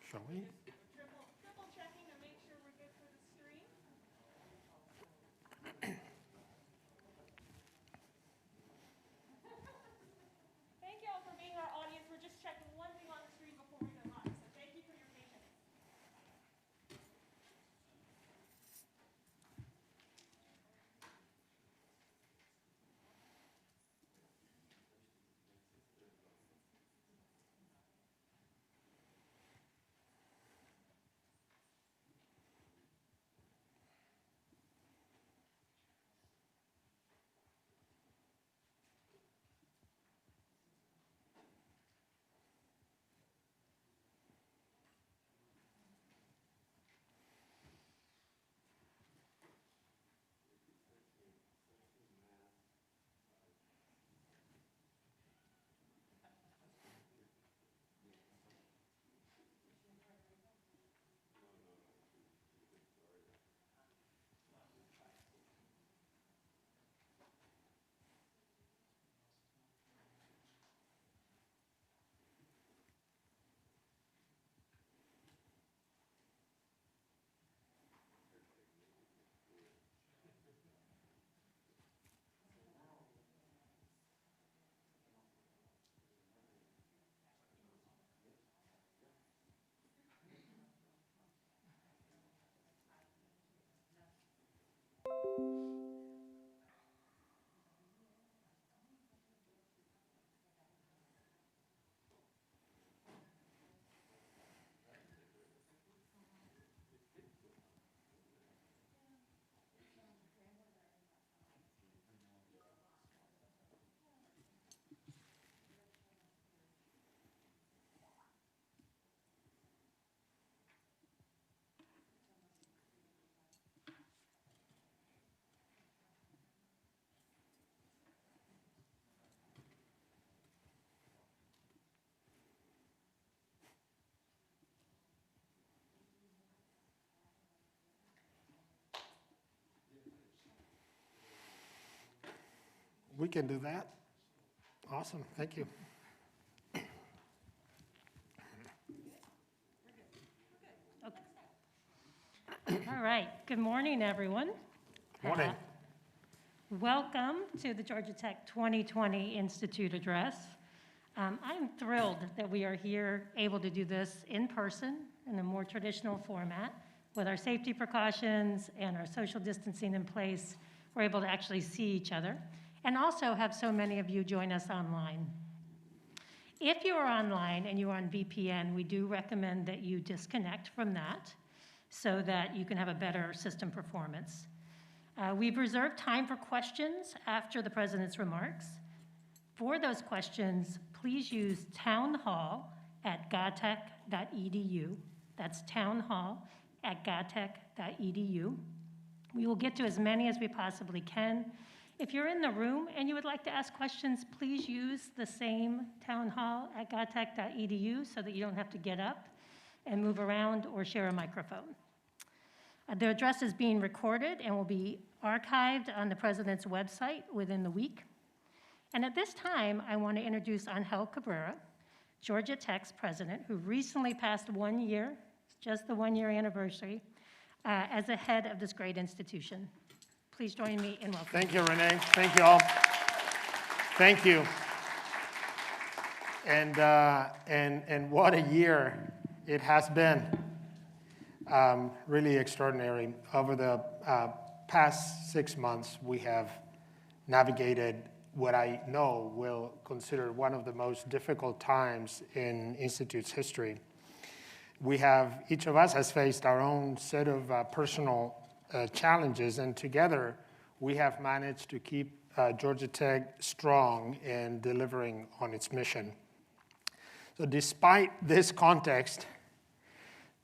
Shall we? Triple checking to make sure we're good for the stream. Thank you all for being our audience. We're just checking one thing on the screen before we go live, so thank you for your patience. We can do that. Awesome, thank you. All right, good morning, everyone. Morning. Welcome to the Georgia Tech 2020 Institute Address. I'm thrilled that we are here able to do this in person in a more traditional format with our safety precautions and our social distancing in place. We're able to actually see each other and also have so many of you join us online. If you are online and you are on VPN, we do recommend that you disconnect from that so that you can have a better system performance. We've reserved time for questions after the president's remarks. For those questions, please use townhall@gatech.edu. That's townhall@gatech.edu. We will get to as many as we possibly can. If you're in the room and you would like to ask questions, please use the same townhall@gatech.edu so that you don't have to get up and move around or share a microphone. The address is being recorded and will be archived on the president's website within the week. And at this time, I want to introduce Angel Cabrera, Georgia Tech's president, who recently passed 1 year, just the 1-year anniversary, as the head of this great institution. Please join me in welcoming. Thank you, Renee. Thank you all. Thank you. And what a year it has been. Really extraordinary. Over the past 6 months, we have navigated what I know we'll consider one of the most difficult times in Institute's history. Each of us has faced our own set of personal challenges, and together we have managed to keep Georgia Tech strong in delivering on its mission. So despite this context,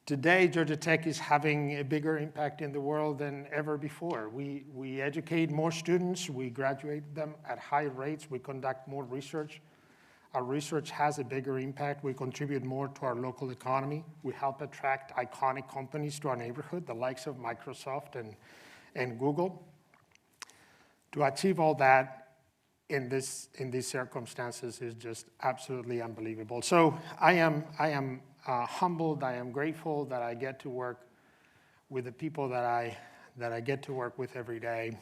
today Georgia Tech is having a bigger impact in the world than ever before. We educate more students, we graduate them at high rates, we conduct more research. Our research has a bigger impact. We contribute more to our local economy. We help attract iconic companies to our neighborhood, the likes of Microsoft and Google. To achieve all that in these circumstances is just absolutely unbelievable. So I am humbled. I am grateful that I get to work with the people that I get to work with every day.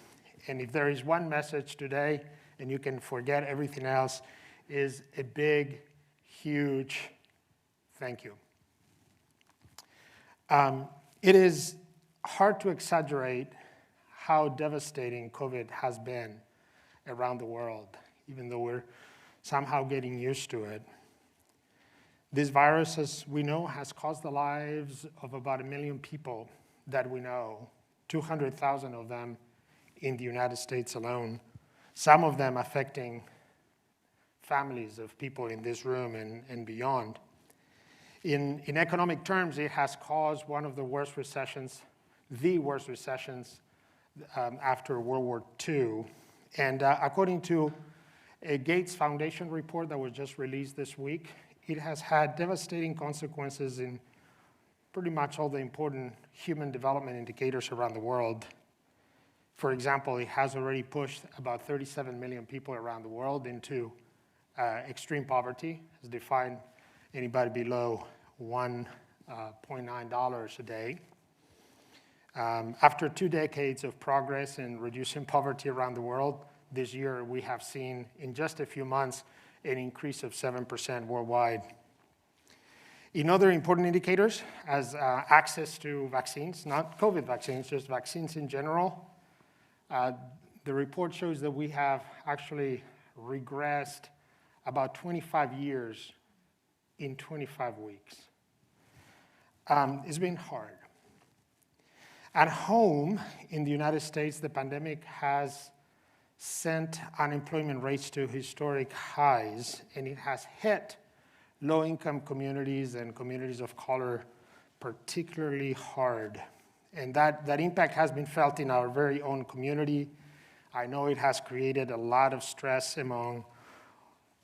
And if there is one message today, and you can forget everything else, is a big, huge thank you. It is hard to exaggerate how devastating COVID has been around the world, even though we're somehow getting used to it. This virus, as we know, has caused the lives of about 1 million people that we know, 200,000 of them in the United States alone, some of them affecting families of people in this room and beyond. In economic terms, it has caused one of the worst recessions, after World War II. And according to a Gates Foundation report that was just released this week, it has had devastating consequences in pretty much all the important human development indicators around the world. For example, it has already pushed about 37 million people around the world into extreme poverty, as defined anybody below $1.9 a day. After 2 decades of progress in reducing poverty around the world, this year we have seen in just a few months an increase of 7% worldwide. In other important indicators, as access to vaccines, not COVID vaccines, just vaccines in general, the report shows that we have actually regressed about 25 years in 25 weeks. It's been hard. At home in the United States, the pandemic has sent unemployment rates to historic highs, and it has hit low-income communities and communities of color particularly hard. And that impact has been felt in our very own community. I know it has created a lot of stress among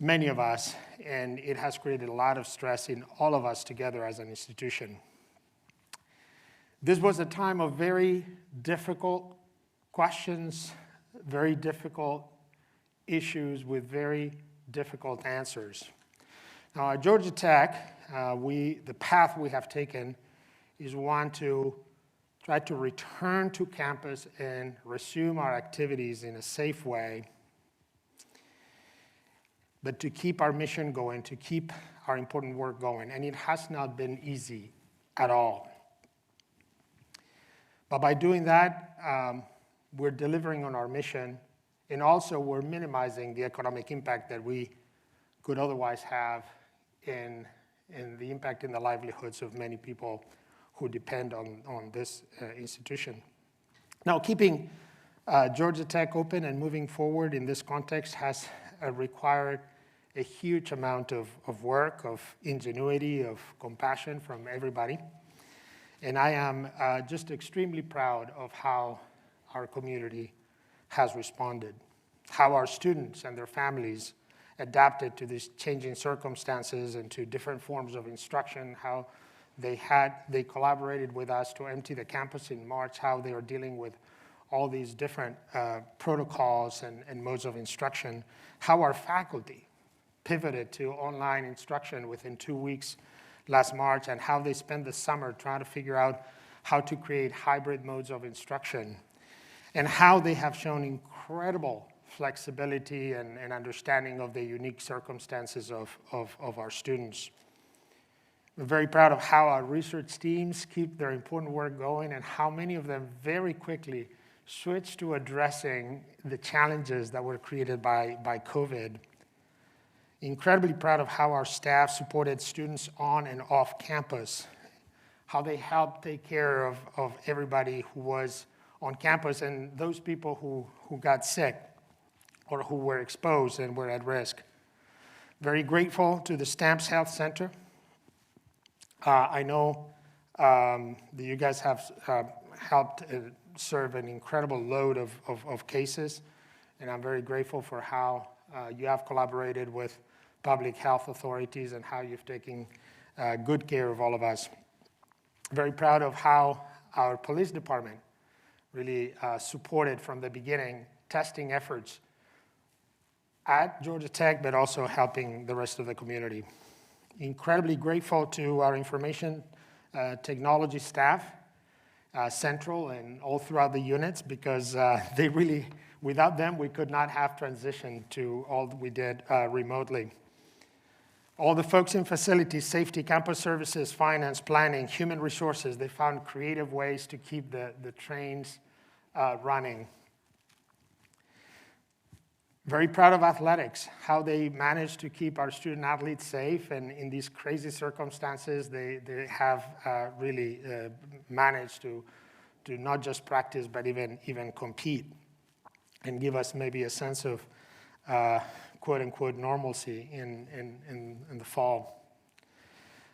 many of us, and it has created a lot of stress in all of us together as an institution. This was a time of very difficult questions, very difficult issues with very difficult answers. Now, at Georgia Tech, the path we have taken is one to try to return to campus and resume our activities in a safe way, but to keep our mission going, to keep our important work going. And it has not been easy at all. But by doing that, we're delivering on our mission, and also we're minimizing the economic impact that we could otherwise have in the impact in the livelihoods of many people who depend on this institution. Now, keeping Georgia Tech open and moving forward in this context has required a huge amount of work, of ingenuity, of compassion from everybody. And I am just extremely proud of how our community has responded, how our students and their families adapted to these changing circumstances and to different forms of instruction, how they collaborated with us to empty the campus in March, how they are dealing with all these different protocols and modes of instruction, how our faculty pivoted to online instruction within 2 weeks last March, and how they spent the summer trying to figure out how to create hybrid modes of instruction, and how they have shown incredible flexibility and understanding of the unique circumstances of our students. We're very proud of how our research teams keep their important work going and how many of them very quickly switched to addressing the challenges that were created by COVID. Incredibly proud of how our staff supported students on and off campus, how they helped take care of everybody who was on campus and those people who got sick or who were exposed and were at risk. Very grateful to the Stamps Health Center. I know that you guys have helped serve an incredible load of cases, and I'm very grateful for how you have collaborated with public health authorities and how you've taken good care of all of us. Very proud of how our police department really supported from the beginning testing efforts at Georgia Tech, but also helping the rest of the community. Incredibly grateful to our information technology staff, central and all throughout the units, because they really, without them, we could not have transitioned to all that we did remotely. All the folks in facilities, safety, campus services, finance, planning, human resources, they found creative ways to keep the trains running. Very proud of athletics, how they managed to keep our student athletes safe, and in these crazy circumstances, they have really managed to not just practice, but even compete and give us maybe a sense of quote-unquote normalcy in the fall.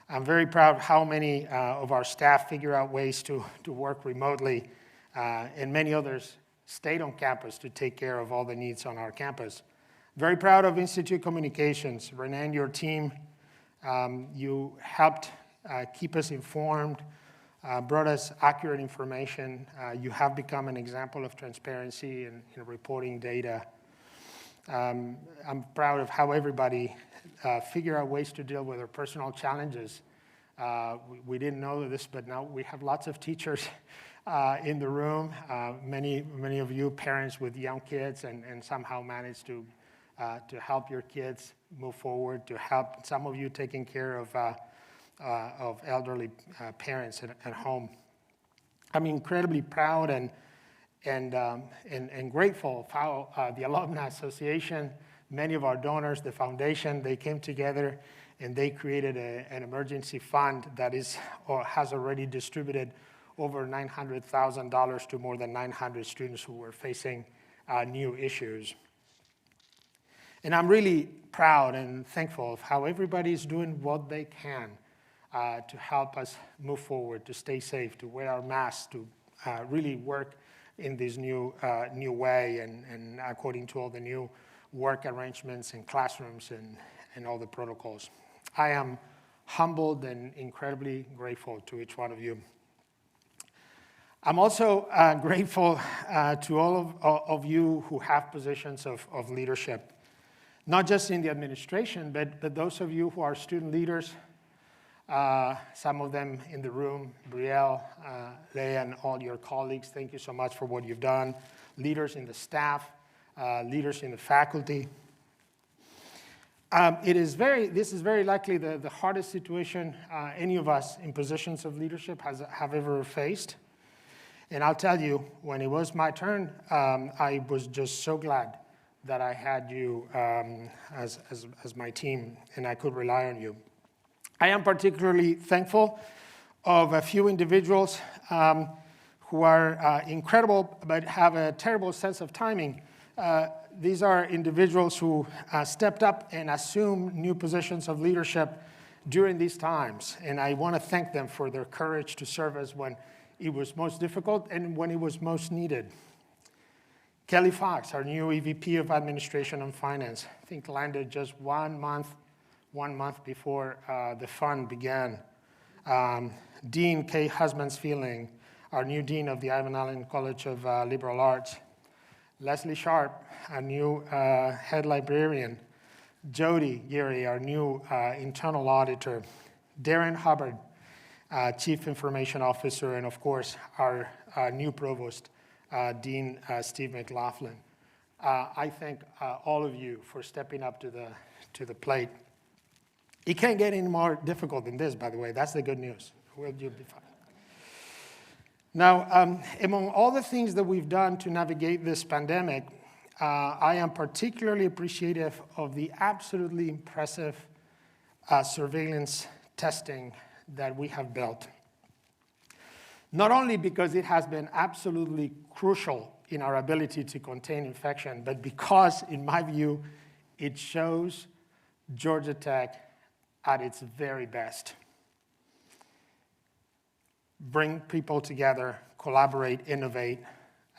I'm very proud of how many of our staff figure out ways to work remotely, and many others stayed on campus to take care of all the needs on our campus. Very proud of Institute Communications. Renee and your team, you helped keep us informed, brought us accurate information. You have become an example of transparency in reporting data. I'm proud of how everybody figure out ways to deal with their personal challenges. We didn't know this, but now we have lots of teachers in the room. Many of you parents with young kids and somehow managed to help your kids move forward, to help some of you taking care of elderly parents at home. I'm incredibly proud and grateful of how the Alumni Association, many of our donors, the foundation, they came together and they created an emergency fund that has already distributed over $900,000 to more than 900 students who were facing new issues. And I'm really proud and thankful of how everybody is doing what they can to help us move forward, to stay safe, to wear our masks, to really work in this new way and according to all the new work arrangements and classrooms and all the protocols. I am humbled and incredibly grateful to each one of you. I'm also grateful to all of you who have positions of leadership, not just in the administration, but those of you who are student leaders, some of them in the room, Brielle, Leah, and all your colleagues, thank you so much for what you've done. Leaders in the staff, leaders in the faculty. This is very likely the hardest situation any of us in positions of leadership have ever faced. And I'll tell you, when it was my turn, I was just so glad that I had you as my team and I could rely on you. I am particularly thankful of a few individuals who are incredible but have a terrible sense of timing. These are individuals who stepped up and assumed new positions of leadership during these times. And I want to thank them for their courage to serve us when it was most difficult and when it was most needed. Kelly Fox, our new EVP of Administration and Finance, I think landed just 1 month before the fund began. Dean Kay Husbands-Feeling, our new Dean of the Ivan Allen College of Liberal Arts. Leslie Sharp, our new head librarian. Jody Geary, our new internal auditor. Darren Hubbard, Chief Information Officer, and of course, our new provost, Dean Steve McLaughlin. I thank all of you for stepping up to the plate. It can't get any more difficult than this, by the way. That's the good news. You'll be fine. Now, among all the things that we've done to navigate this pandemic, I am particularly appreciative of the absolutely impressive surveillance testing that we have built. Not only because it has been absolutely crucial in our ability to contain infection, but because, in my view, it shows Georgia Tech at its very best. Bring people together, collaborate, innovate,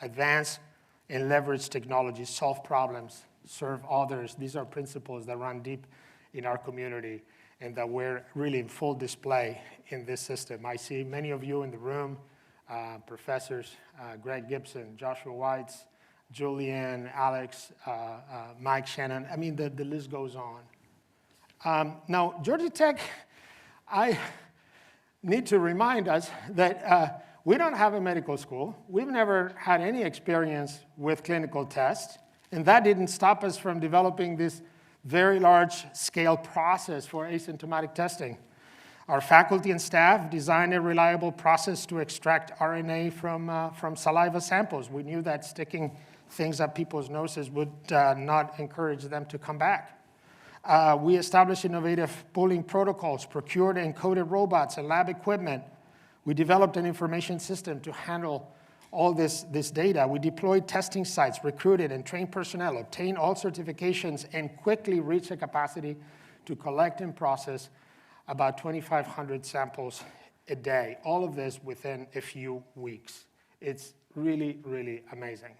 advance and leverage technology, solve problems, serve others. These are principles that run deep in our community and that we're really in full display in this system. I see many of you in the room, professors, Greg Gibson, Joshua Weitz, Julianne, Alex, Mike Shannon. I mean, the list goes on. Now, Georgia Tech, I need to remind us that we don't have a medical school. We've never had any experience with clinical tests, and that didn't stop us from developing this very large-scale process for asymptomatic testing. Our faculty and staff designed a reliable process to extract RNA from saliva samples. We knew that sticking things up people's noses would not encourage them to come back. We established innovative pooling protocols, procured and coded robots and lab equipment. We developed an information system to handle all this data. We deployed testing sites, recruited and trained personnel, obtained all certifications, and quickly reached a capacity to collect and process about 2,500 samples a day. All of this within a few weeks. It's really, really amazing.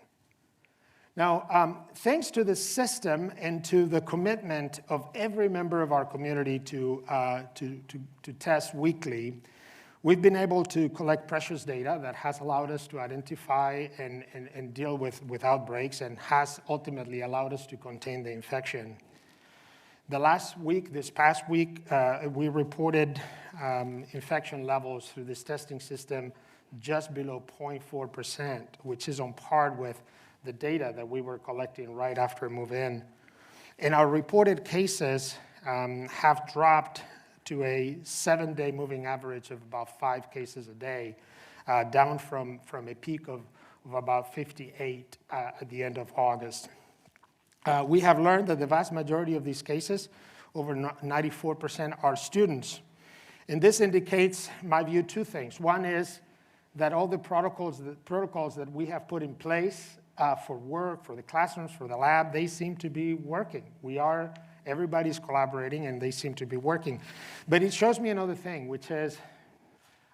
Now, thanks to the system and to the commitment of every member of our community to test weekly, we've been able to collect precious data that has allowed us to identify and deal with outbreaks and has ultimately allowed us to contain the infection. This past week, we reported infection levels through this testing system just below 0.4%, which is on par with the data that we were collecting right after move-in. And our reported cases have dropped to a 7-day moving average of about 5 cases a day, down from a peak of about 58 at the end of August. We have learned that the vast majority of these cases, over 94%, are students. And this indicates, in my view, 2 things. One is that all the protocols that we have put in place for work, for the classrooms, for the lab, they seem to be working. Everybody's collaborating and they seem to be working. But it shows me another thing, which is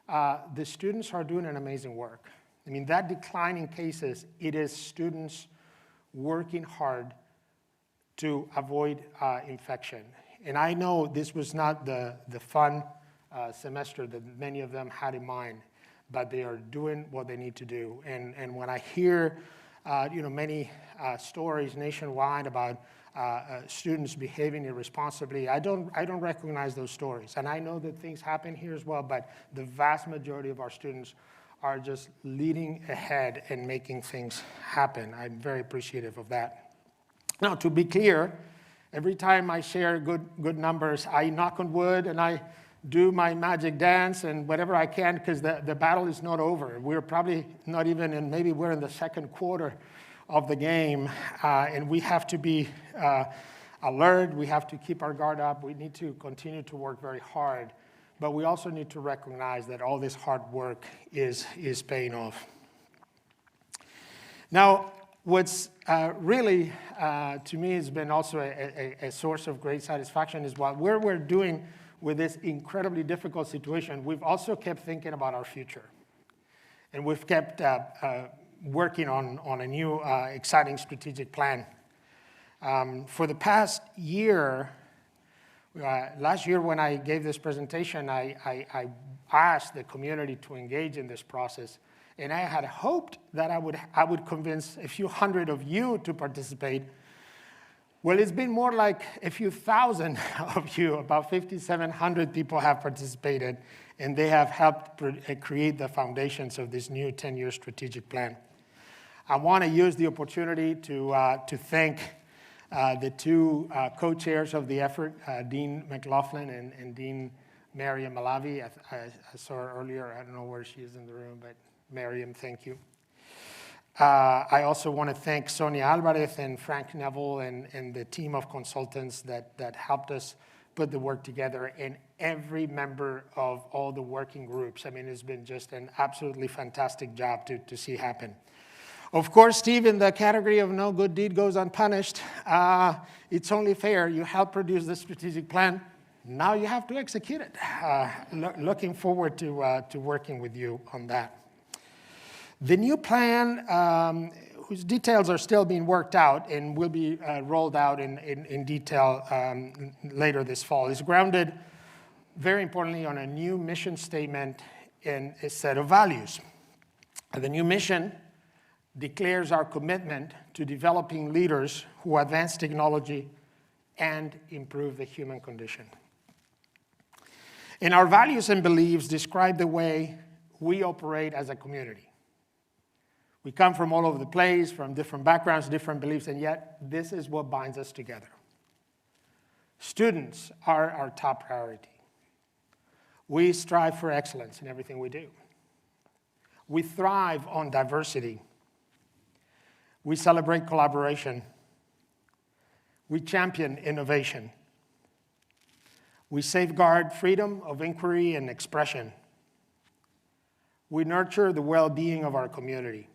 the students are doing an amazing work. I mean, that decline in cases, it is students working hard to avoid infection. And I know this was not the fun semester that many of them had in mind, but they are doing what they need to do. And when I hear, many stories nationwide about students behaving irresponsibly, I don't recognize those stories. And I know that things happen here as well, but the vast majority of our students are just leading ahead and making things happen. I'm very appreciative of that. Now, to be clear, every time I share good numbers, I knock on wood and I do my magic dance and whatever I can, because the battle is not over. We're probably not even in, maybe we're in the second quarter of the game, and we have to be alert. We have to keep our guard up. We need to continue to work very hard, but we also need to recognize that all this hard work is paying off. Now, what's really, to me, has been also a source of great satisfaction is while we're doing with this incredibly difficult situation, we've also kept thinking about our future. And we've kept working on a new exciting strategic plan. For the past year, last year when I gave this presentation, I asked the community to engage in this process. And I had hoped that I would convince a few hundred of you to participate. Well, it's been more like a few thousand of you. About 5,700 people have participated, and they have helped create the foundations of this new 10-year strategic plan. I want to use the opportunity to thank the two co-chairs of the effort, Dean McLaughlin and Dean Miriam Malavi. I saw her earlier. I don't know where she is in the room, but Miriam, thank you. I also want to thank Sonia Alvarez and Frank Neville and the team of consultants that helped us put the work together, and every member of all the working groups. I mean, it's been just an absolutely fantastic job to see happen. Of course, Steve, in the category of no good deed goes unpunished, it's only fair. You helped produce the strategic plan. Now you have to execute it. Looking forward to working with you on that. The new plan, whose details are still being worked out and will be rolled out in detail later this fall, is grounded, very importantly, on a new mission statement and a set of values. The new mission declares our commitment to developing leaders who advance technology and improve the human condition. And our values and beliefs describe the way we operate as a community. We come from all over the place, from different backgrounds, different beliefs, and yet this is what binds us together. Students are our top priority. We strive for excellence in everything we do. We thrive on diversity. We celebrate collaboration. We champion innovation. We safeguard freedom of inquiry and expression. We nurture the well-being of our community.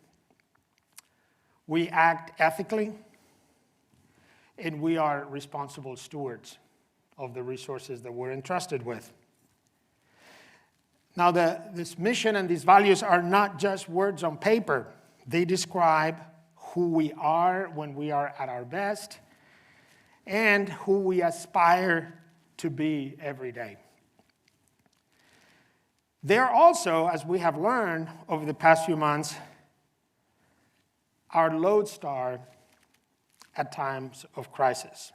We act ethically, and we are responsible stewards of the resources that we're entrusted with. Now, this mission and these values are not just words on paper. They describe who we are when we are at our best and who we aspire to be every day. They are also, as we have learned over the past few months, our lodestar at times of crisis.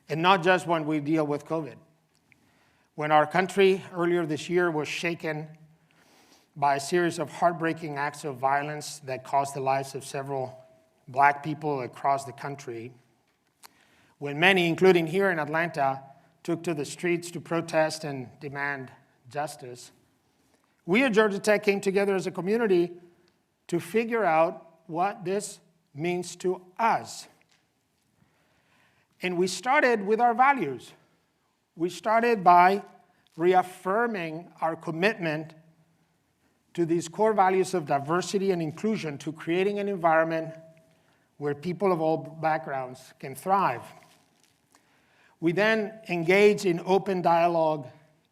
And not just when we deal with COVID. When our country earlier this year was shaken by a series of heartbreaking acts of violence that cost the lives of several Black people across the country, when many, including here in Atlanta, took to the streets to protest and demand justice, we at Georgia Tech came together as a community to figure out what this means to us. And we started with our values. We started by reaffirming our commitment to these core values of diversity and inclusion, to creating an environment where people of all backgrounds can thrive. We then engage in open dialogue,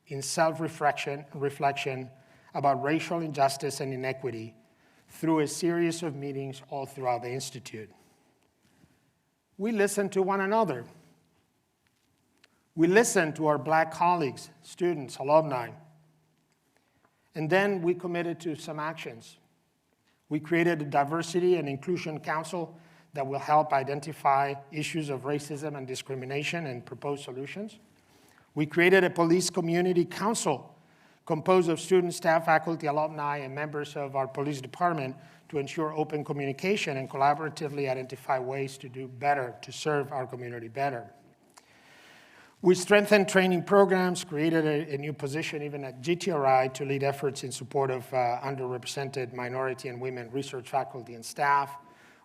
in self-reflection about racial injustice and inequity through a series of meetings all throughout the Institute. We listen to one another. We listen to our Black colleagues, students, alumni. And then we committed to some actions. We created a Diversity and Inclusion Council that will help identify issues of racism and discrimination and propose solutions. We created a Police Community Council composed of students, staff, faculty, alumni, and members of our police department to ensure open communication and collaboratively identify ways to do better, to serve our community better. We strengthened training programs, created a new position even at GTRI to lead efforts in support of underrepresented minority and women research faculty and staff.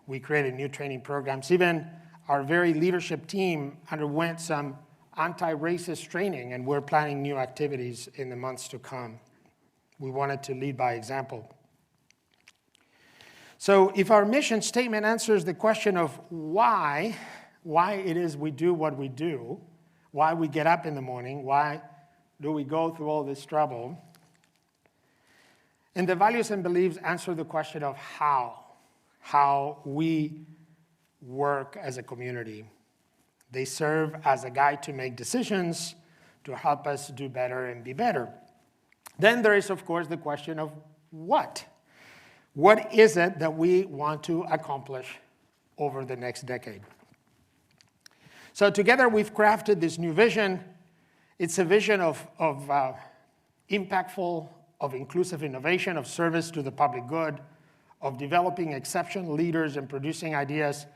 We created new training programs. Even our very leadership team underwent some anti-racist training, and we're planning new activities in the months to come. We wanted to lead by example. So if our mission statement answers the question of why it is we do what we do, why we get up in the morning, why do we go through all this trouble, and the values and beliefs answer the question of how we work as a community. They serve as a guide to make decisions, to help us do better and be better. Then there is, of course, the question of what? What is it that we want to accomplish over the next decade? So together we've crafted this new vision. It's a vision of impactful, of inclusive innovation, of service to the public good, of developing exceptional leaders and producing ideas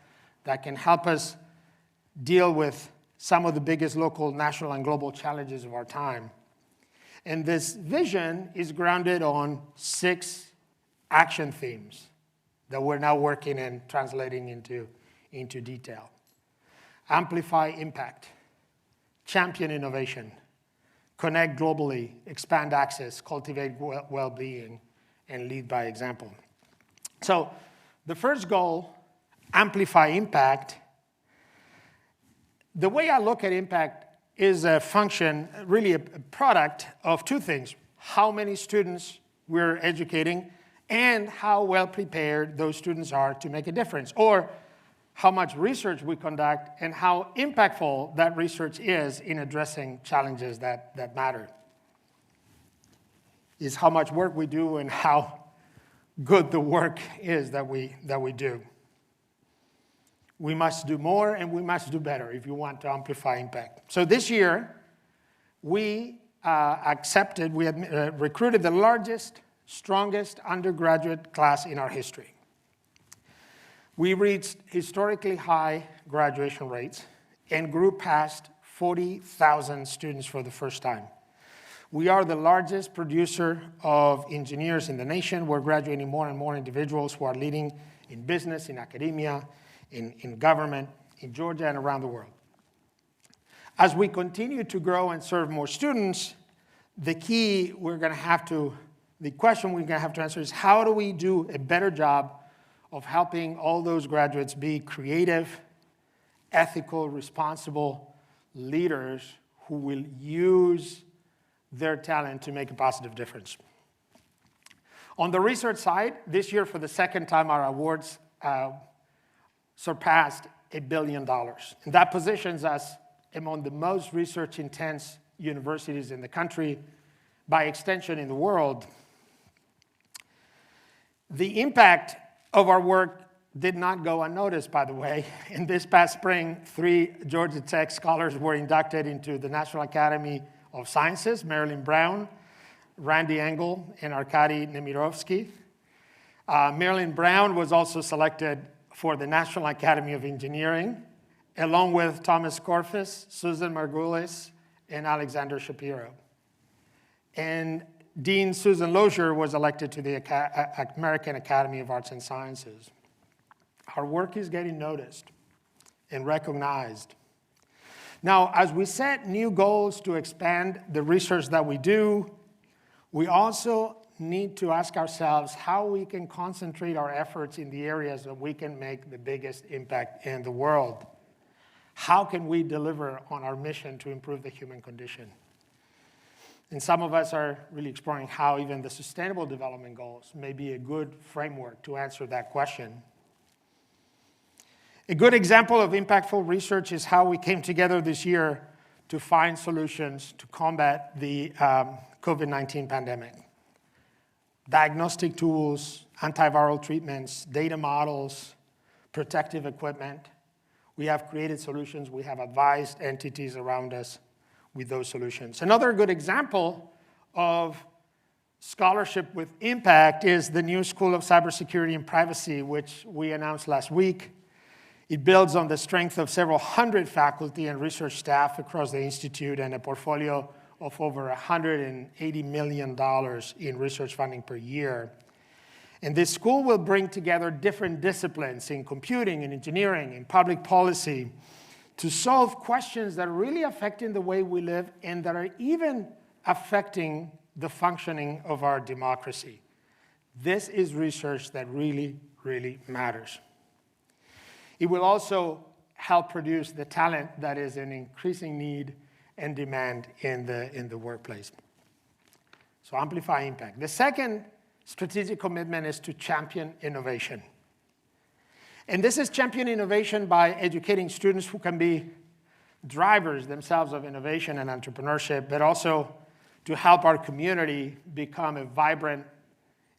that can help us deal with some of the biggest local, national, and global challenges of our time. And this vision is grounded on 6 action themes that we're now working and translating into detail. Amplify impact, champion innovation, connect globally, expand access, cultivate well-being, and lead by example. So the first goal, amplify impact, the way I look at impact is a function, really a product of 2 things: how many students we're educating and how well prepared those students are to make a difference, or how much research we conduct and how impactful that research is in addressing challenges that matter. Is how much work we do and how good the work is that we do. We must do more and we must do better if you want to amplify impact. So this year, we recruited the largest, strongest undergraduate class in our history. We reached historically high graduation rates and grew past 40,000 students for the first time. We are the largest producer of engineers in the nation. We're graduating more and more individuals who are leading in business, in academia, in government, in Georgia, and around the world. As we continue to grow and serve more students, the question we're going to have to answer is, how do we do a better job of helping all those graduates be creative, ethical, responsible leaders who will use their talent to make a positive difference? On the research side, this year, for the second time, our awards surpassed $1 billion. And that positions us among the most research-intense universities in the country, by extension in the world. The impact of our work did not go unnoticed, by the way. In this past spring, 3 Georgia Tech scholars were inducted into the National Academy of Sciences: Marilyn Brown, Randy Engel, and Arkady Nemirovsky. Marilyn Brown was also selected for the National Academy of Engineering, along with Thomas Korfis, Susan Margulis, and Alexander Shapiro. And Dean Susan Lozier was elected to the American Academy of Arts and Sciences. Our work is getting noticed and recognized. Now, as we set new goals to expand the research that we do, we also need to ask ourselves how we can concentrate our efforts in the areas that we can make the biggest impact in the world. How can we deliver on our mission to improve the human condition? And some of us are really exploring how even the Sustainable Development Goals may be a good framework to answer that question. A good example of impactful research is how we came together this year to find solutions to combat the COVID-19 pandemic. diagnostic tools, antiviral treatments, data models, protective equipment. We have created solutions. We have advised entities around us with those solutions. Another good example of scholarship with impact is the new School of Cybersecurity and Privacy, which we announced last week. It builds on the strength of several hundred faculty and research staff across the Institute and a portfolio of over $180 million in research funding per year. And this school will bring together different disciplines in computing and engineering and public policy to solve questions that are really affecting the way we live and that are even affecting the functioning of our democracy. This is research that really, really matters. It will also help produce the talent that is in increasing need and demand in the workplace. So Amplify Impact. The second strategic commitment is to champion innovation. And this is champion innovation by educating students who can be drivers themselves of innovation and entrepreneurship, but also to help our community become a vibrant,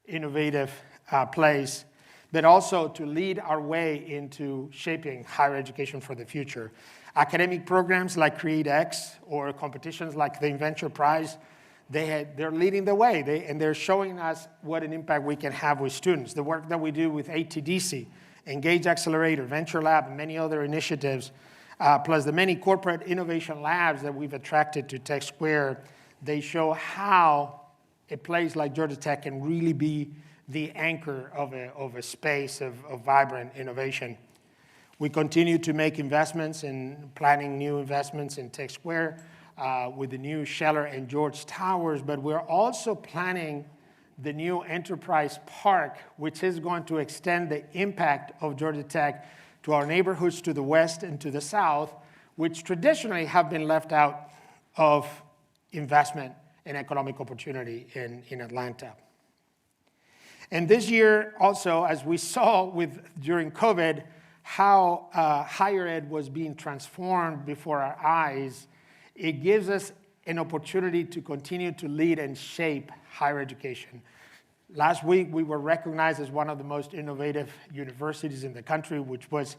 innovative place, but also to lead our way into shaping higher education for the future. Academic programs like CreateX or competitions like the Inventure Prize, they're leading the way, and they're showing us what an impact we can have with students. The work that we do with ATDC, Engage Accelerator, Venture Lab, and many other initiatives, plus the many corporate innovation labs that we've attracted to Tech Square, they show how a place like Georgia Tech can really be the anchor of a space of vibrant innovation. We continue to make investments in planning new investments in Tech Square with the new Scheller and George Towers, but we're also planning the new Enterprise Park, which is going to extend the impact of Georgia Tech to our neighborhoods to the west and to the south, which traditionally have been left out of investment and economic opportunity in Atlanta. And this year also, as we saw during COVID, how higher ed was being transformed before our eyes, it gives us an opportunity to continue to lead and shape higher education. Last week, we were recognized as one of the most innovative universities in the country, which was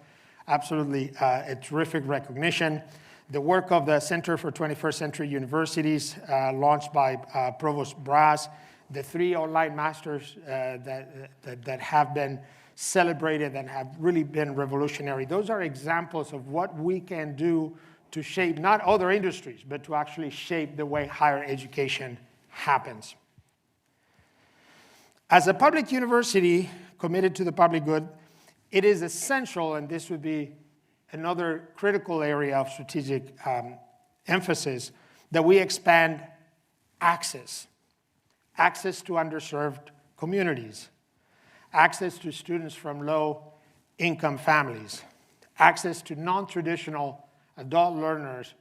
absolutely a terrific recognition. The work of the Center for 21st Century Universities, launched by Provost Brass, the 3 online masters that have been celebrated and have really been revolutionary. Those are examples of what we can do to shape not other industries, but to actually shape the way higher education happens. As a public university committed to the public good, it is essential, and this would be another critical area of strategic emphasis, that we expand access to underserved communities, access to students from low-income families, access to non-traditional adult learners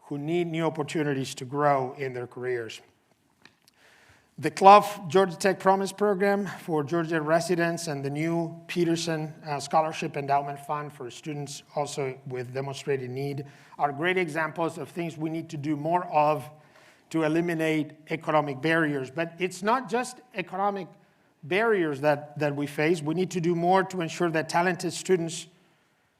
who need new opportunities to grow in their careers. The Clough Georgia Tech Promise Program for Georgia residents and the new Peterson Scholarship Endowment Fund for students also with demonstrated need are great examples of things we need to do more of to eliminate economic barriers. But it's not just economic barriers that we face. We need to do more to ensure that talented students,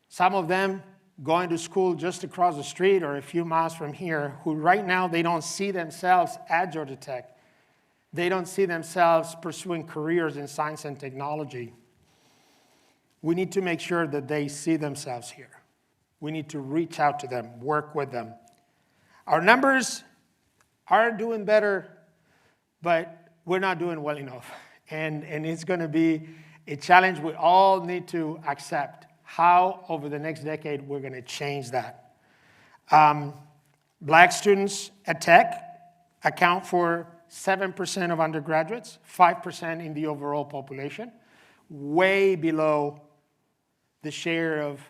some of them going to school just across the street or a few miles from here, who right now they don't see themselves at Georgia Tech. They don't see themselves pursuing careers in science and technology. We need to make sure that they see themselves here. We need to reach out to them, work with them. Our numbers are doing better, but we're not doing well enough. And it's going to be a challenge we all need to accept. How, over the next decade, we're going to change that. Black students at Tech account for 7% of undergraduates, 5% in the overall population, way below the share of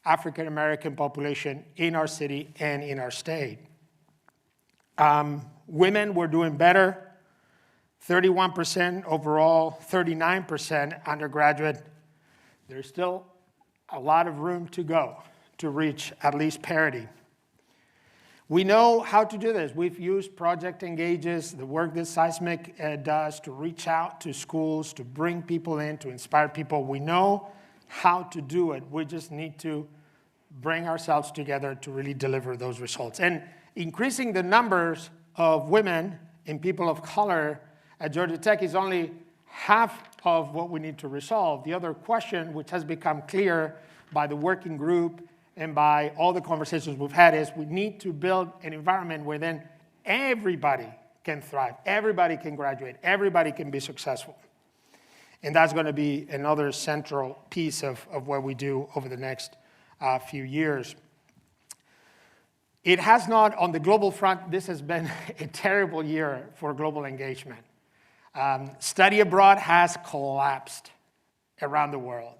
African American population in our city and in our state. Women were doing better, 31% overall, 39% undergraduate. There's still a lot of room to go to reach at least parity. We know how to do this. We've used Project Engages, the work that Seismic does to reach out to schools, to bring people in, to inspire people. We know how to do it. We just need to bring ourselves together to really deliver those results. And increasing the numbers of women and people of color at Georgia Tech is only half of what we need to resolve. The other question, which has become clear by the working group and by all the conversations we've had, is we need to build an environment where then everybody can thrive, everybody can graduate, everybody can be successful. And that's going to be another central piece of what we do over the next few years. It has not, on the global front, this has been a terrible year for global engagement. Study abroad has collapsed around the world,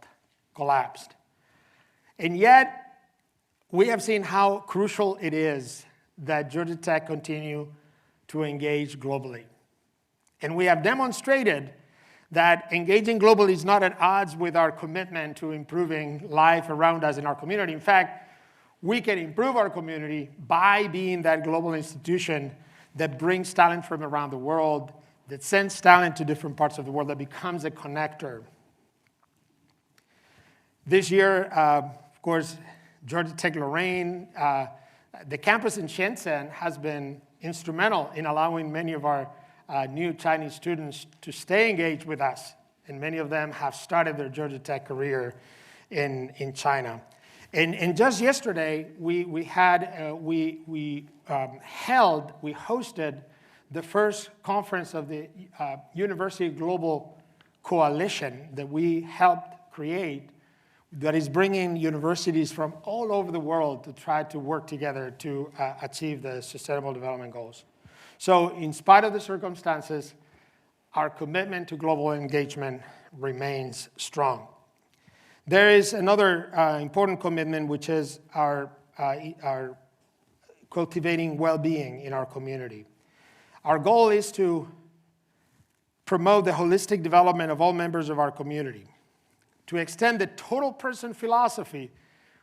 collapsed. And yet, we have seen how crucial it is that Georgia Tech continue to engage globally. And we have demonstrated that engaging globally is not at odds with our commitment to improving life around us in our community. In fact, we can improve our community by being that global institution that brings talent from around the world, that sends talent to different parts of the world, that becomes a connector. This year, of course, Georgia Tech Lorraine, the campus in Shenzhen has been instrumental in allowing many of our new Chinese students to stay engaged with us. And many of them have started their Georgia Tech career in China. And just yesterday, we hosted the first conference of the University Global Coalition that we helped create, that is bringing universities from all over the world to try to work together to achieve the Sustainable Development Goals. So in spite of the circumstances, our commitment to global engagement remains strong. There is another important commitment, which is our cultivating well-being in our community. Our goal is to promote the holistic development of all members of our community, to extend the total person philosophy,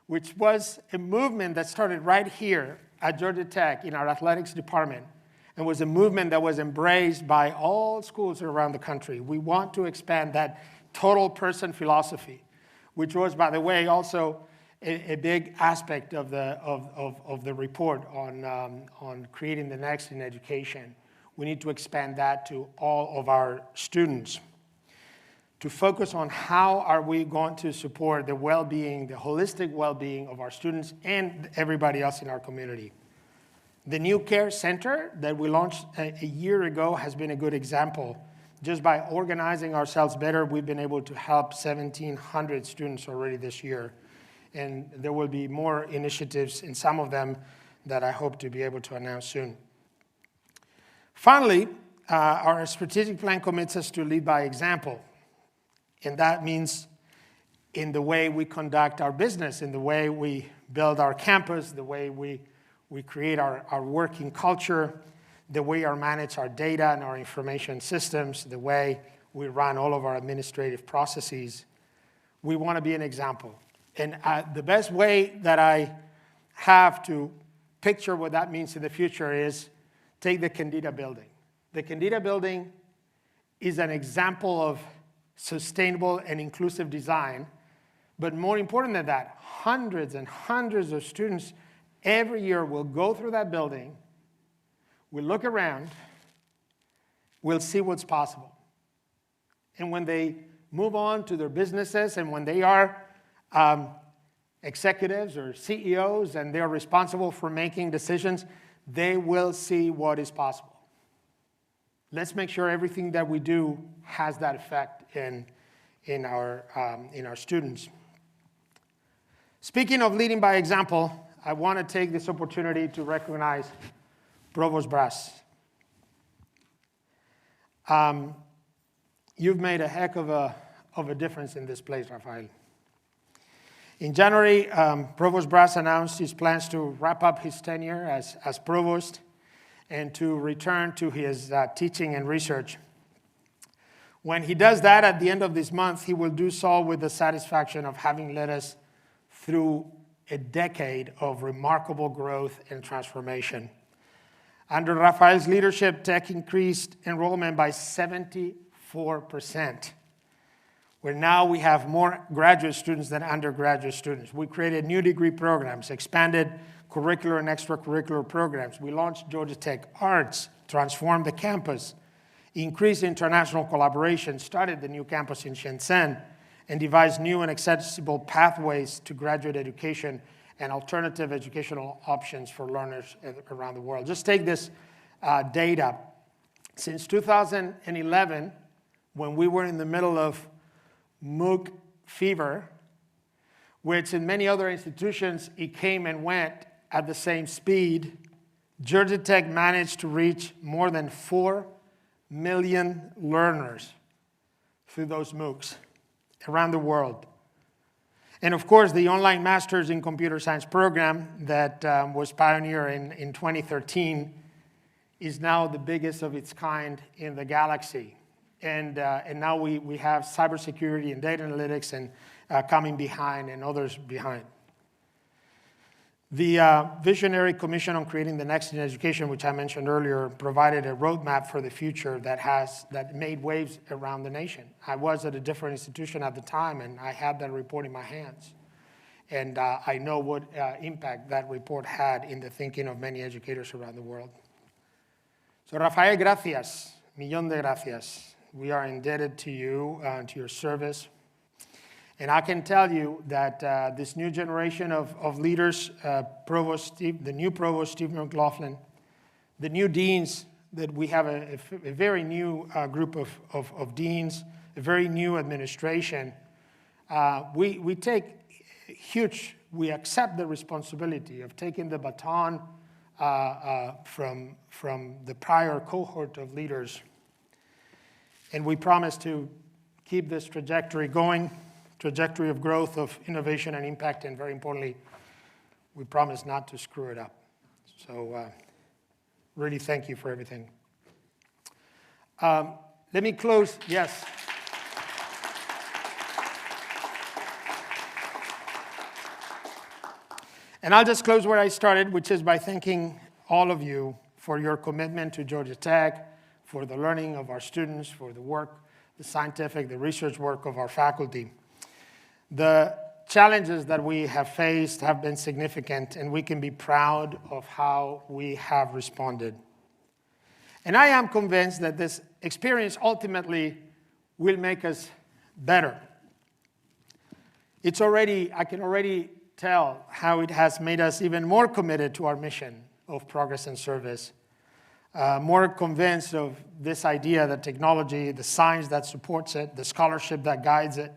which was a movement that started right here at Georgia Tech in our athletics department, and was a movement that was embraced by all schools around the country. We want to expand that total person philosophy, which was, by the way, also a big aspect of the report on creating the next in education. We need to expand that to all of our students, to focus on how are we going to support the well-being, the holistic well-being of our students and everybody else in our community. The new care center that we launched a year ago has been a good example. Just by organizing ourselves better, we've been able to help 1,700 students already this year. And there will be more initiatives, in some of them, that I hope to be able to announce soon. Finally, our strategic plan commits us to lead by example. And that means in the way we conduct our business, in the way we build our campus, the way we create our working culture, the way we manage our data and our information systems, the way we run all of our administrative processes. We want to be an example. And the best way that I have to picture what that means in the future is take the Candida building. The Candida building is an example of sustainable and inclusive design, but more important than that, hundreds and hundreds of students every year will go through that building, will look around, will see what's possible. And when they move on to their businesses and when they are executives or CEOs and they're responsible for making decisions, they will see what is possible. Let's make sure everything that we do has that effect in our students. Speaking of leading by example, I want to take this opportunity to recognize Provost Brass. You've made a heck of a difference in this place, Rafael. In January, Provost Brass announced his plans to wrap up his tenure as provost and to return to his teaching and research. When he does that at the end of this month, he will do so with the satisfaction of having led us through a decade of remarkable growth and transformation. Under Rafael's leadership, Tech increased enrollment by 74%, where now we have more graduate students than undergraduate students. We created new degree programs, expanded curricular and extracurricular programs. We launched Georgia Tech Arts, transformed the campus, increased international collaboration, started the new campus in Shenzhen, and devised new and accessible pathways to graduate education and alternative educational options for learners around the world. Just take this data. Since 2011, when we were in the middle of MOOC fever, which in many other institutions, it came and went at the same speed, Georgia Tech managed to reach more than 4 million learners through those MOOCs around the world. And of course, the online Masters in Computer Science program that was pioneered in 2013 is now the biggest of its kind in the galaxy. And now we have cybersecurity and data analytics and coming behind and others behind. The Visionary Commission on Creating the Next in Education, which I mentioned earlier, provided a roadmap for the future that made waves around the nation. I was at a different institution at the time, and I had that report in my hands. And I know what impact that report had in the thinking of many educators around the world. So, Rafael, gracias. Millón de gracias. We are indebted to you, to your service. And I can tell you that this new generation of leaders, the new Provost Steve McLaughlin, the new deans, that we have a very new group of deans, a very new administration, we accept the responsibility of taking the baton from the prior cohort of leaders. And we promise to keep this trajectory going, trajectory of growth, of innovation and impact, and very importantly, we promise not to screw it up. So really thank you for everything. Let me close, yes. And I'll just close where I started, which is by thanking all of you for your commitment to Georgia Tech, for the learning of our students, for the work, the scientific, the research work of our faculty. The challenges that we have faced have been significant, and we can be proud of how we have responded. And I am convinced that this experience ultimately will make us better. I can already tell how it has made us even more committed to our mission of progress and service, more convinced of this idea that technology, the science that supports it, the scholarship that guides it,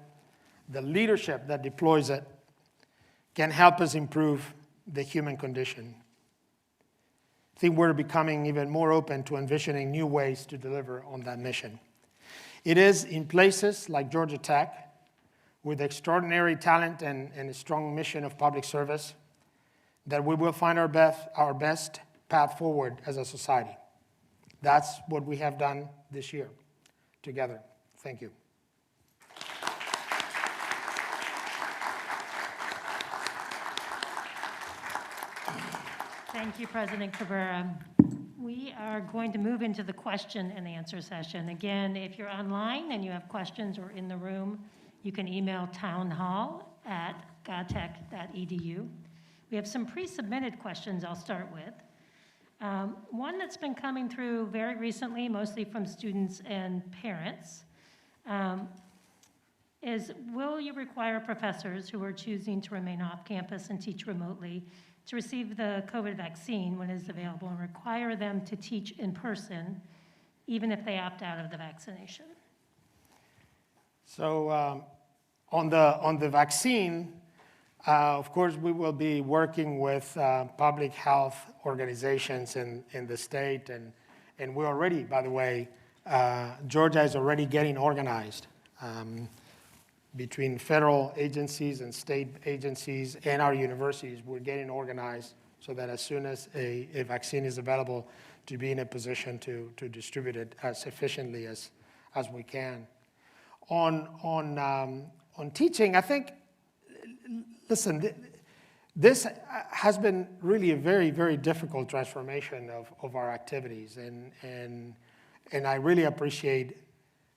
the leadership that deploys it, can help us improve the human condition. I think we're becoming even more open to envisioning new ways to deliver on that mission. It is in places like Georgia Tech, with extraordinary talent and a strong mission of public service, that we will find our best path forward as a society. That's what we have done this year together. Thank you. Thank you, President Cabrera. We are going to move into the question and answer session. Again, if you're online and you have questions or in the room, you can email townhall@gatech.edu. We have some pre-submitted questions I'll start with. One that's been coming through very recently, mostly from students and parents, is will you require professors who are choosing to remain off campus and teach remotely to receive the COVID vaccine when it is available and require them to teach in person, even if they opt out of the vaccination? So on the vaccine, of course, we will be working with public health organizations in the state, and we're already, by the way, Georgia is already getting organized between federal agencies and state agencies and our universities. We're getting organized so that as soon as a vaccine is available, to be in a position to distribute it as efficiently as we can. On teaching, I think, listen, this has been really a very, very difficult transformation of our activities. And I really appreciate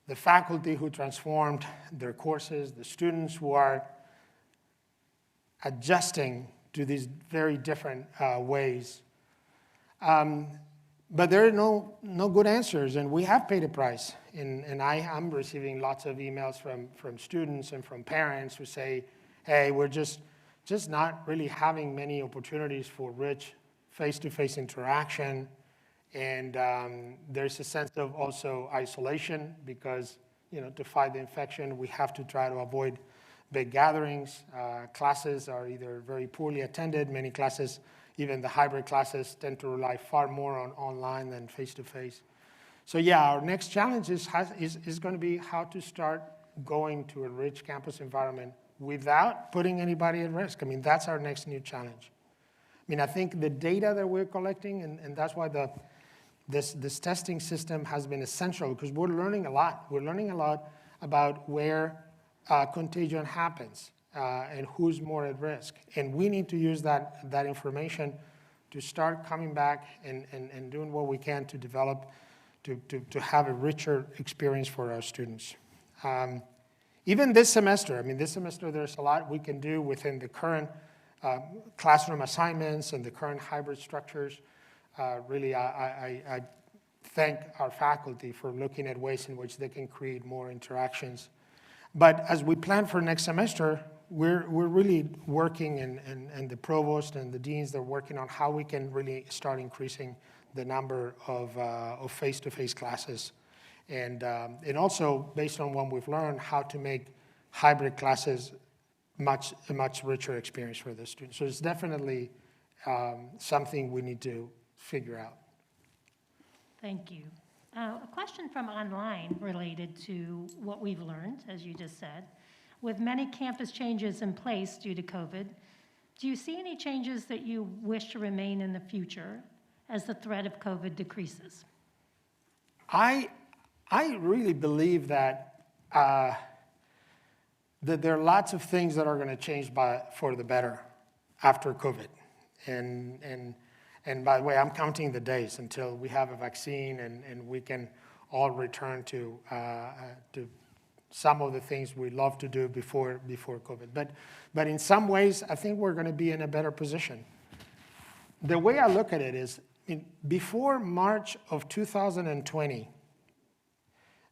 the faculty who transformed their courses, the students who are adjusting to these very different ways. But there are no good answers, and we have paid a price. And I am receiving lots of emails from students and from parents who say, hey, we're just not really having many opportunities for rich face-to-face interaction. And there's a sense of also isolation because, to fight the infection, we have to try to avoid big gatherings. Classes are either very poorly attended. Many classes, even the hybrid classes, tend to rely far more on online than face-to-face. So yeah, our next challenge is going to be how to start going to a rich campus environment without putting anybody at risk. I mean, that's our next new challenge. I mean, I think the data that we're collecting, and that's why this testing system has been essential, because we're learning a lot. We're learning a lot about where contagion happens and who's more at risk. And we need to use that information to start coming back and doing what we can to develop, to have a richer experience for our students. Even this semester, there's a lot we can do within the current classroom assignments and the current hybrid structures. Really, I thank our faculty for looking at ways in which they can create more interactions. But as we plan for next semester, we're really working, and the provost and the deans, they're working on how we can really start increasing the number of face-to-face classes. And also, based on what we've learned, how to make hybrid classes a much richer experience for the students. So it's definitely something we need to figure out. Thank you. A question from online related to what we've learned, as you just said. With many campus changes in place due to COVID, do you see any changes that you wish to remain in the future as the threat of COVID decreases? I really believe that there are lots of things that are going to change for the better after COVID. And by the way, I'm counting the days until we have a vaccine and we can all return to some of the things we love to do before COVID. But in some ways, I think we're going to be in a better position. The way I look at it is, before March of 2020,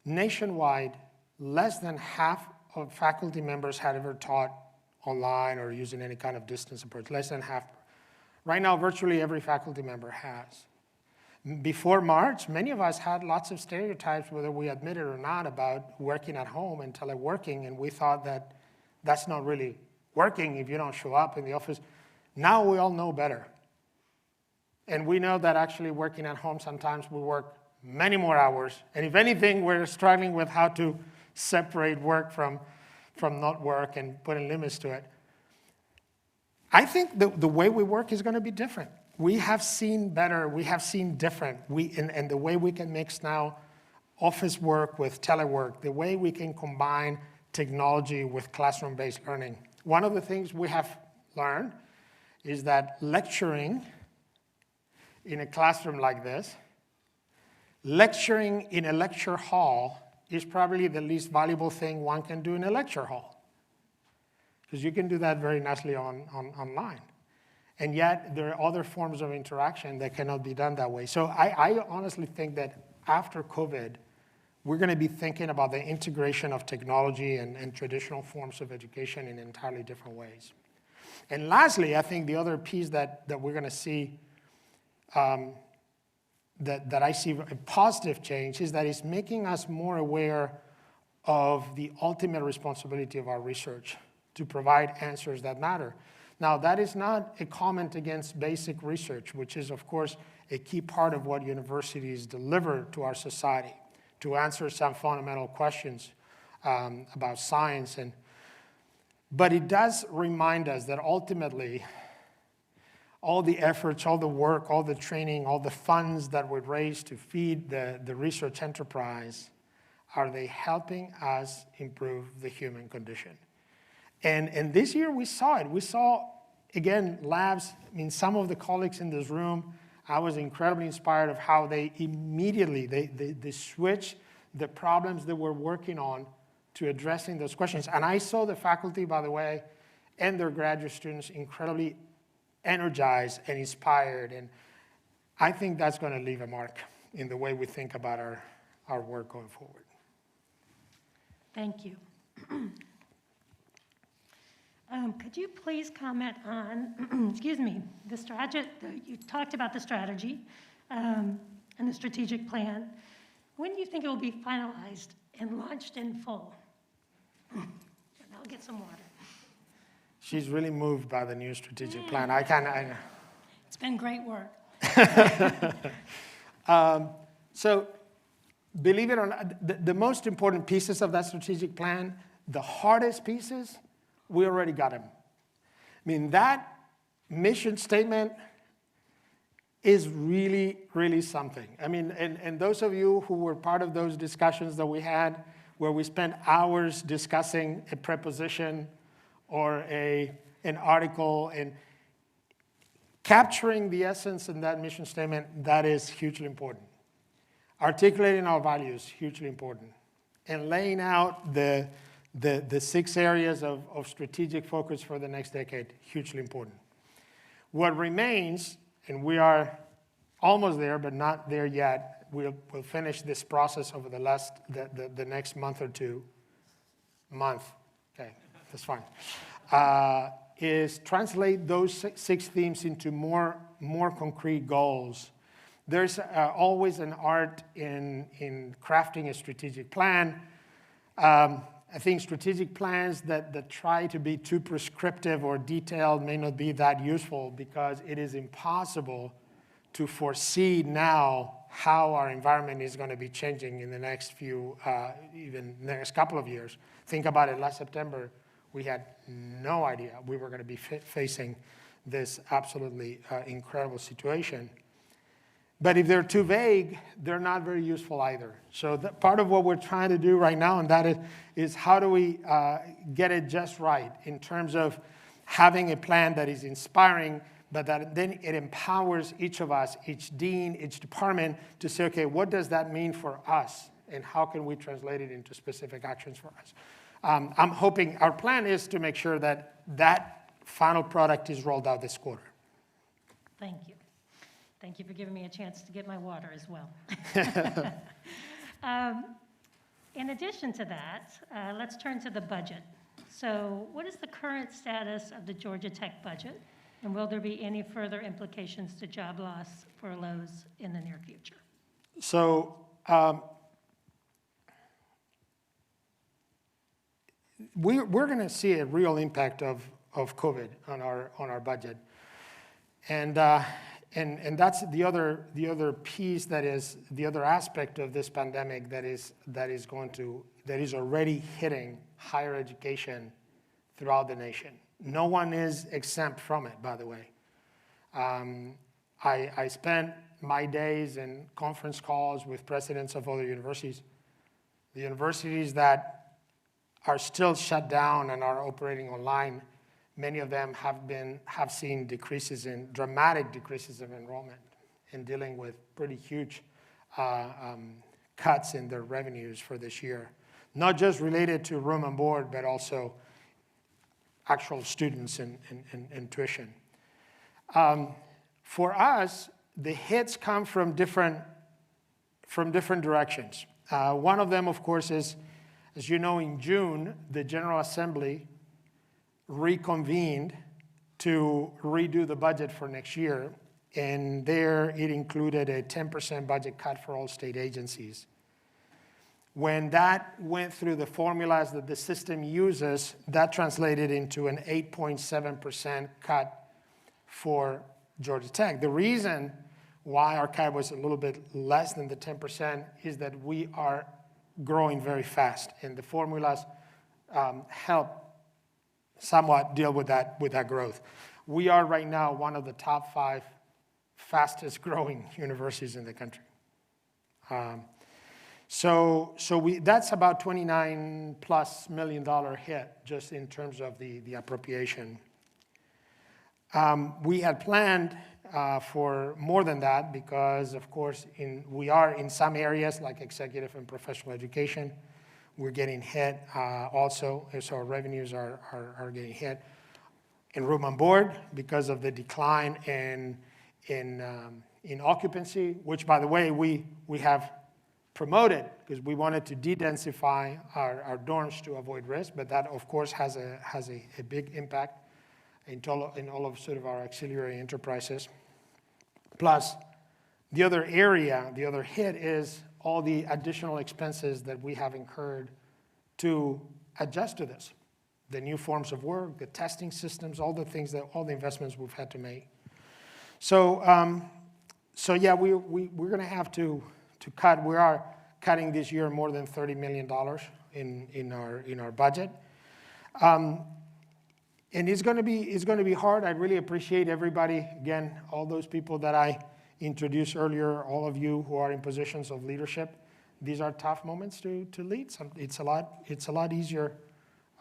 nationwide, less than half of faculty members had ever taught online or using any kind of distance approach, less than half. Right now, virtually every faculty member has. Before March, many of us had lots of stereotypes, whether we admit it or not, about working at home and teleworking, and we thought that that's not really working if you don't show up in the office. Now we all know better. And we know that actually working at home, sometimes we work many more hours, and if anything, we're struggling with how to separate work from not work and putting limits to it. I think the way we work is going to be different. We have seen better, we have seen different. And the way we can mix now office work with telework, the way we can combine technology with classroom-based learning. One of the things we have learned is that lecturing in a classroom like this, lecturing in a lecture hall is probably the least valuable thing one can do in a lecture hall, because you can do that very nicely online. And yet, there are other forms of interaction that cannot be done that way. So I honestly think that after COVID, we're going to be thinking about the integration of technology and traditional forms of education in entirely different ways. And lastly, I think the other piece that we're going to see, that I see a positive change, is that it's making us more aware of the ultimate responsibility of our research to provide answers that matter. Now, that is not a comment against basic research, which is, of course, a key part of what universities deliver to our society, to answer some fundamental questions about science. But it does remind us that ultimately, all the efforts, all the work, all the training, all the funds that we raise to feed the research enterprise, are they helping us improve the human condition? And this year we saw it. We saw again, labs, I mean, some of the colleagues in this room, I was incredibly inspired of how they immediately, they switched the problems that we're working on to addressing those questions. And I saw the faculty, by the way, and their graduate students incredibly energized and inspired. And I think that's going to leave a mark in the way we think about our work going forward. Thank you. Could you please comment on, excuse me, the strategy, you talked about the strategy and the strategic plan. When do you think it will be finalized and launched in full? And I'll get some water. She's really moved by the new strategic plan. It's been great work. So, believe it or not, the most important pieces of that strategic plan, the hardest pieces, we already got them. I mean, that mission statement is really, really something. I mean, and those of you who were part of those discussions that we had, where we spent hours discussing a preposition or an article, and capturing the essence in that mission statement, that is hugely important. Articulating our values, hugely important. And laying out the 6 areas of strategic focus for the next decade, hugely important. What remains, and we are almost there, but not there yet, we'll finish this process over the next month or two. Okay, that's fine. Is translate those 6 themes into more concrete goals. There's always an art in crafting a strategic plan. I think strategic plans that try to be too prescriptive or detailed may not be that useful, because it is impossible to foresee now how our environment is going to be changing in the next even next couple of years. Think about it, last September, we had no idea we were going to be facing this absolutely incredible situation. But if they're too vague, they're not very useful either. So part of what we're trying to do right now, and that is how do we get it just right in terms of having a plan that is inspiring, but that then it empowers each of us, each dean, each department, to say, okay, what does that mean for us? And how can we translate it into specific actions for us? I'm hoping, our plan is to make sure that final product is rolled out this quarter. Thank you. Thank you for giving me a chance to get my water as well. In addition to that, let's turn to the budget. So what is the current status of the Georgia Tech budget? And will there be any further implications to job loss, furloughs in the near future? So we're going to see a real impact of COVID on our budget. And that's the other piece, that is the other aspect of this pandemic that is already hitting higher education throughout the nation. No one is exempt from it, by the way. I spent my days in conference calls with presidents of other universities. The universities that are still shut down and are operating online, many of them have seen dramatic decreases in enrollment, and dealing with pretty huge cuts in their revenues for this year. Not just related to room and board, but also actual students and tuition. For us, the hits come from different directions. One of them, of course, is, as you know, in June, the General Assembly reconvened to redo the budget for next year, and there it included a 10% budget cut for all state agencies. When that went through the formulas that the system uses, that translated into an 8.7% cut for Georgia Tech. The reason why our cut was a little bit less than the 10% is that we are growing very fast, and the formulas help somewhat deal with that growth. We are right now one of the top 5 fastest growing universities in the country. So that's about $29+ million hit just in terms of the appropriation. We had planned for more than that because, of course, we are in some areas like executive and professional education. We're getting hit also, so our revenues are getting hit. In room and board, because of the decline in occupancy, which, by the way, we have promoted because we wanted to de-densify our dorms to avoid risk, but that, of course, has a big impact in all of sort of our auxiliary enterprises. Plus, the other hit is all the additional expenses that we have incurred to adjust to this. The new forms of work, the testing systems, all the investments we've had to make. So yeah, we're going to have to cut. We are cutting this year more than $30 million in our budget. And it's going to be hard. I really appreciate everybody, again, all those people that I introduced earlier, all of you who are in positions of leadership. These are tough moments to lead. It's a lot easier,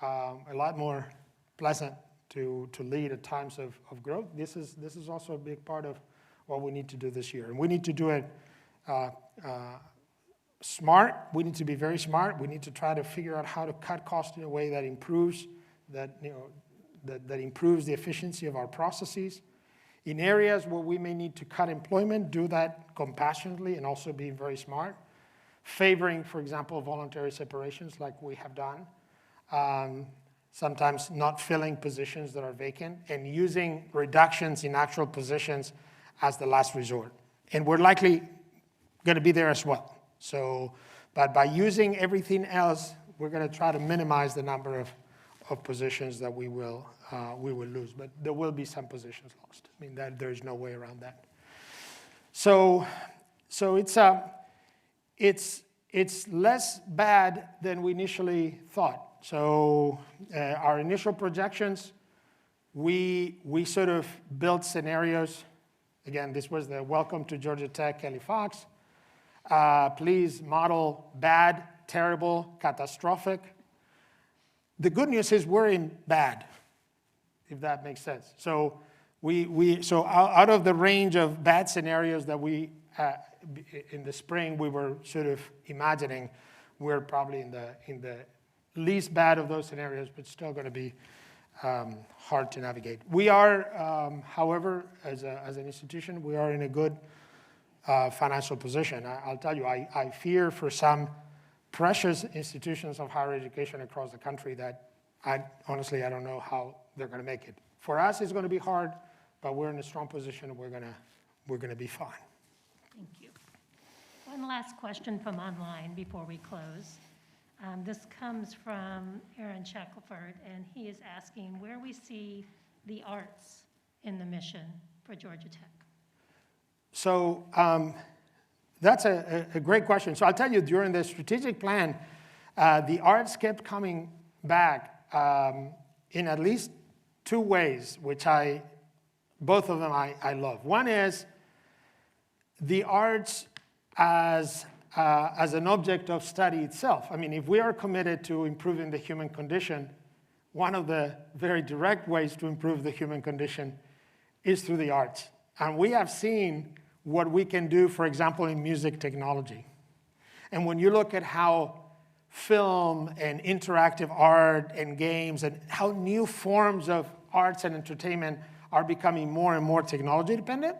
a lot more pleasant to lead at times of growth. This is also a big part of what we need to do this year, and we need to do it smart. We need to be very smart. We need to try to figure out how to cut costs in a way that improves that improves the efficiency of our processes. In areas where we may need to cut employment, do that compassionately and also being very smart. Favoring, for example, voluntary separations like we have done. Sometimes not filling positions that are vacant and using reductions in actual positions as the last resort. And we're likely going to be there as well. So, but by using everything else, we're going to try to minimize the number of positions that we will lose. But there will be some positions lost. I mean, there's no way around that. So it's less bad than we initially thought. So our initial projections, we sort of built scenarios. Again, this was the Welcome to Georgia Tech, Kelly Fox. Please model bad, terrible, catastrophic. The good news is we're in bad, if that makes sense. So so out of the range of bad scenarios that we in the spring we were sort of imagining, we're probably in the least bad of those scenarios, but still going to be hard to navigate. We are, however, as an institution, we are in a good financial position. I'll tell you, I fear for some precious institutions of higher education across the country that honestly, I don't know how they're going to make it. For us, it's going to be hard, but we're in a strong position and we're going to be fine. Thank you. One last question from online before we close. This comes from Aaron Shackelford, and he is asking where we see the arts in the mission for Georgia Tech. So that's a great question. So I'll tell you, during the strategic plan, the arts kept coming back in at least two ways, which both of them I love. One is the arts as an object of study itself. I mean, if we are committed to improving the human condition, one of the very direct ways to improve the human condition is through the arts. And we have seen what we can do, for example, in music technology. And when you look at how film and interactive art and games and how new forms of arts and entertainment are becoming more and more technology dependent,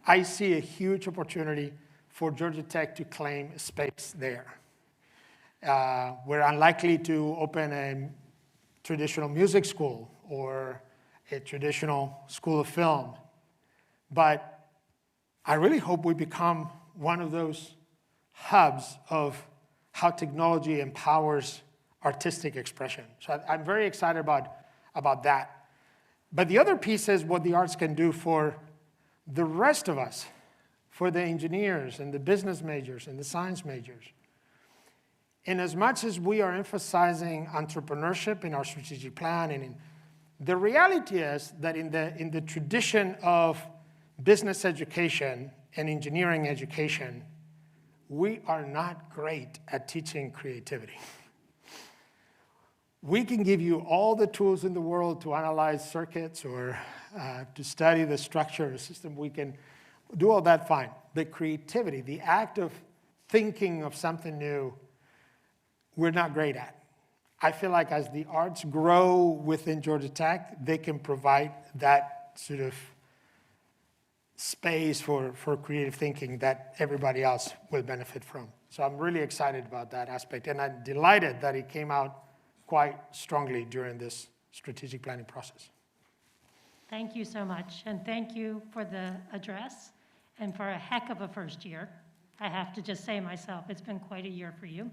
I see a huge opportunity for Georgia Tech to claim space there. We're unlikely to open a traditional music school or a traditional school of film, but I really hope we become one of those hubs of how technology empowers artistic expression. So I'm very excited about that. But the other piece is what the arts can do for the rest of us, for the engineers and the business majors and the science majors. And as much as we are emphasizing entrepreneurship in our strategic plan, the reality is that in the tradition of business education and engineering education, we are not great at teaching creativity. We can give you all the tools in the world to analyze circuits or to study the structure of a system. We can do all that fine. The creativity, the act of thinking of something new, we're not great at. I feel like as the arts grow within Georgia Tech, they can provide that sort of space for creative thinking that everybody else will benefit from. So I'm really excited about that aspect, and I'm delighted that it came out quite strongly during this strategic planning process. Thank you so much, and thank you for the address and for a heck of a first year. I have to just say myself, it's been quite a year for you.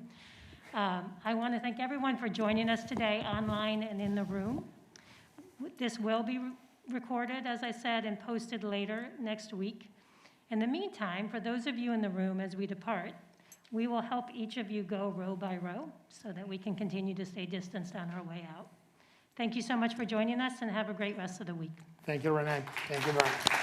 I want to thank everyone for joining us today online and in the room. This will be recorded, as I said, and posted later next week. In the meantime, for those of you in the room as we depart, we will help each of you go row by row so that we can continue to stay distanced on our way out. Thank you so much for joining us, and have a great rest of the week. Thank you, Renee. Thank you very much.